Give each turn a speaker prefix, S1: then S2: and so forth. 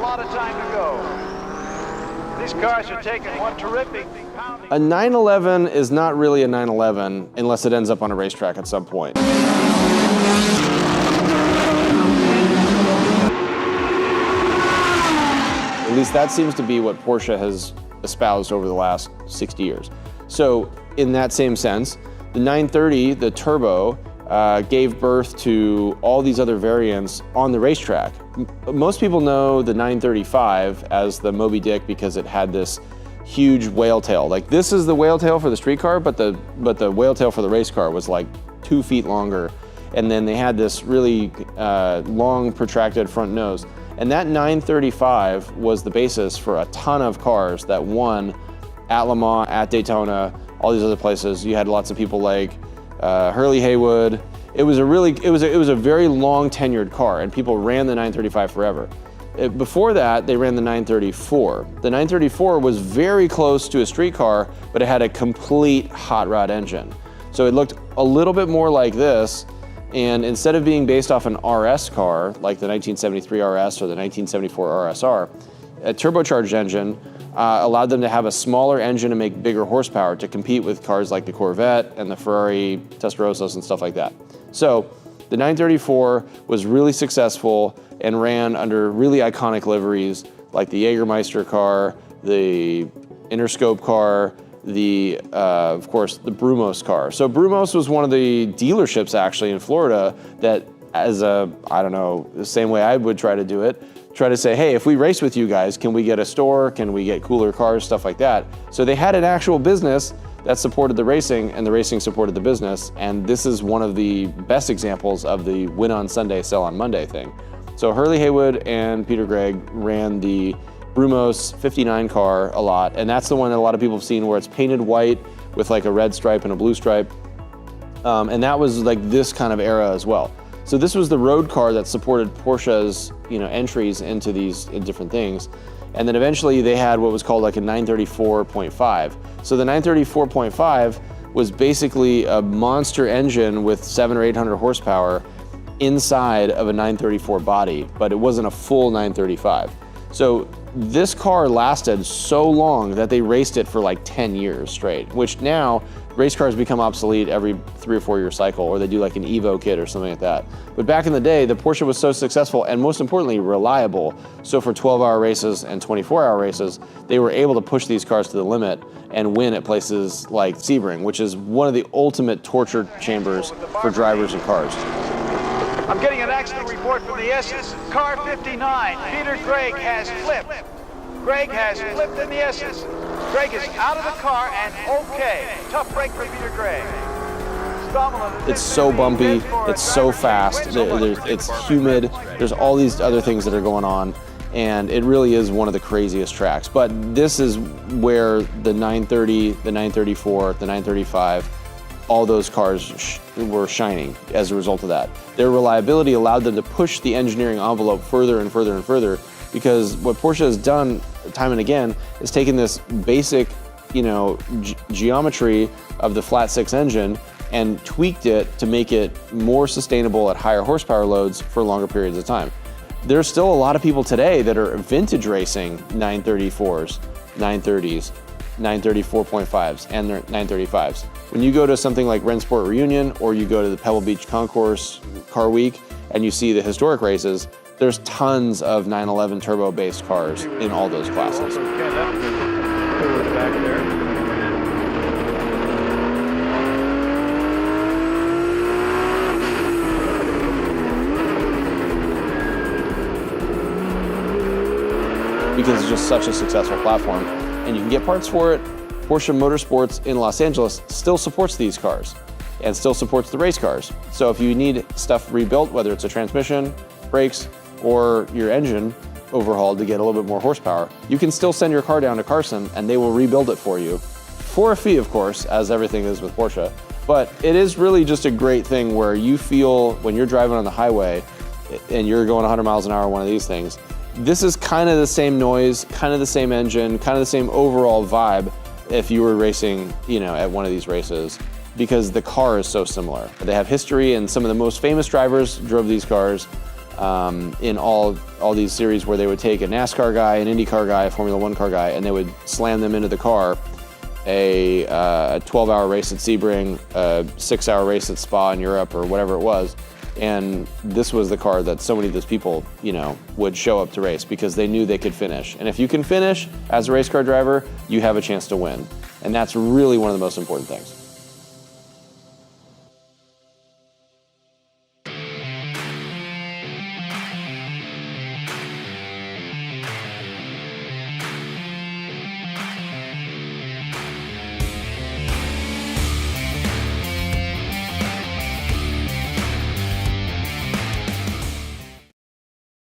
S1: lot of time to go. These cars are taking one terrific pounding.
S2: A 911 is not really a 911 unless it ends up on a racetrack at some point. At least that seems to be what Porsche has espoused over the last 60 years. So in that same sense, the 930, the turbo, gave birth to all these other variants on the racetrack. Most people know the 935 as the Moby Dick because it had this huge whale tail. Like, this is the whale tail for the street car, but the whale tail for the race car was like 2 feet longer. And then they had this really long, protracted front nose. And that 935 was the basis for a ton of cars that won at Le Mans, at Daytona, all these other places. You had lots of people like Hurley Haywood. It was a very long tenured car, and people ran the 935 forever. Before that, they ran the 934. The 934 was very close to a street car, but it had a complete hot rod engine. So it looked a little bit more like this, and instead of being based off an RS car, like the 1973 RS or the 1974 RSR, a turbocharged engine allowed them to have a smaller engine and make bigger horsepower to compete with cars like the Corvette and the Ferrari Testarossas and stuff like that. So the 934 was really successful and ran under really iconic liveries like the Jägermeister car, the Interscope car, of course, the Brumos car. So Brumos was one of the dealerships actually in Florida that, as I don't know, the same way I would try to do it, try to say, hey, if we race with you guys, can we get a store? Can we get cooler cars, stuff like that? So they had an actual business that supported the racing, and the racing supported the business. And this is one of the best examples of the win on Sunday, sell on Monday thing. So Hurley Haywood and Peter Gregg ran the Brumos 59 car a lot, and that's the one that a lot of people have seen where it's painted white with like a red stripe and a blue stripe. And that was like this kind of era as well. So this was the road car that supported Porsche's, entries into these different things. And then eventually they had what was called like a 934.5. So the 934.5 was basically a monster engine with 700 or 800 horsepower inside of a 934 body, but it wasn't a full 935. So this car lasted so long that they raced it for like 10 years straight, which now race cars become obsolete every 3 or 4 year cycle, or they do like an Evo kit or something like that. But back in the day, the Porsche was so successful and most importantly, reliable. So for 12-hour races and 24-hour races, they were able to push these cars to the limit and win at places like Sebring, which is one of the ultimate torture chambers for drivers and cars.
S1: I'm getting an accident report from the S's. Car 59, Peter Gregg has flipped. Gregg has flipped in the S's. Gregg is out of the car and okay. Tough break for Peter Gregg.
S2: It's so bumpy, it's so fast, it's humid, there's all these other things that are going on, and it really is one of the craziest tracks. But this is where the 930, the 934, the 935, all those cars were shining as a result of that. Their reliability allowed them to push the engineering envelope further and further and further, because what Porsche has done time and again is taken this basic, geometry of the flat six engine and tweaked it to make it more sustainable at higher horsepower loads for longer periods of time. There's still a lot of people today that are vintage racing 934s, 930s, 934.5s, and their 935s. When you go to something like Rennsport Reunion, or you go to the Pebble Beach Concourse Car Week, and you see the historic races, there's tons of 911 turbo-based cars in all those classes. Because it's just such a successful platform, and you can get parts for it. Porsche Motorsports in Los Angeles still supports these cars and still supports the race cars. So if you need stuff rebuilt, whether it's a transmission, brakes, or your engine overhauled to get a little bit more horsepower, you can still send your car down to Carson and they will rebuild it for you. For a fee, of course, as everything is with Porsche. But it is really just a great thing where you feel when you're driving on the highway and you're going 100 miles an hour on one of these things, this is kind of the same noise, kind of the same engine, kind of the same overall vibe if you were racing, at one of these races, because the car is so similar. They have history, and some of the most famous drivers drove these cars. in all these series where they would take a NASCAR guy, an IndyCar guy, a Formula One car guy, and they would slam them into the car. A 12-hour race at Sebring, a 6-hour race at Spa in Europe, or whatever it was. And this was the car that so many of those people, would show up to race because they knew they could finish. And if you can finish as a race car driver, you have a chance to win. And that's really one of the most important things.